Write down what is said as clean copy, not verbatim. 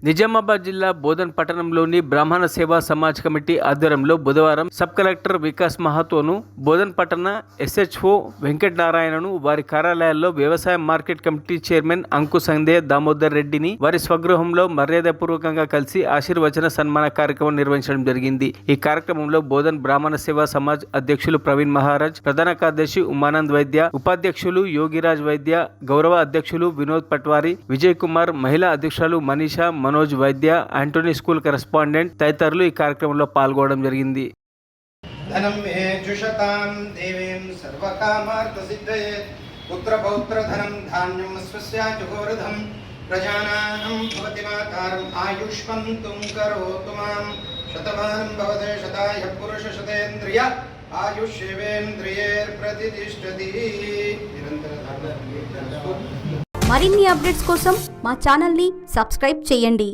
నిజామాబాద్ జిల్లా బోధన్ పట్టణంలోని బ్రాహ్మణ సేవా సమాజ్ కమిటీ ఆధ్వర్యంలో బుధవారం సబ్ కలెక్టర్ వికాస్ మహాతోను, బోధన్ పట్టణ ఎస్హెచ్ఓ వెంకట నారాయణను వారి కార్యాలయాల్లో వ్యవసాయ మార్కెట్ కమిటీ చైర్మన్ అంకు సందేహ్ దామోదర్ రెడ్డిని వారి స్వగృహంలో మర్యాదపూర్వకంగా కలిసి ఆశీర్వచన సన్మాన కార్యక్రమం నిర్వహించడం జరిగింది. ఈ కార్యక్రమంలో బోధన్ బ్రాహ్మణ సేవా సమాజ్ అధ్యక్షులు ప్రవీణ్ మహారాజ్, ప్రధాన కార్యదర్శి ఉమానంద్ వైద్య, ఉపాధ్యక్షులు యోగిరాజ్ వైద్య, గౌరవ అధ్యక్షులు వినోద్ పట్వారి, విజయ్ కుమార్, మహిళా అధ్యక్షులు మనీషా, మనోజ్ వైద్య, ఆంటోనీ స్కూల్ కరెస్పాండెంట్ తదితరులు ఈ కార్యక్రమంలో పాల్గొనడం జరిగింది. ధనం మే జుషతాం దేవీం సర్వకామార్థ సిద్ధయే పుత్ర పౌత్ర ధనం ధాన్యం స్వస్యాజుహోరధం ప్రజానాం భవతి మాతారం ఆయుష్మంతుం కరోతు మాం శతమానం భవతే శతాయ పురుష శతేంద్రియ ఆయుష్యేవేంద్రియైర్ ప్రతిష్ఠతి. మరిన్ని అప్డేట్స్ కోసం మా ఛానల్ని సబ్స్క్రైబ్ చేయండి.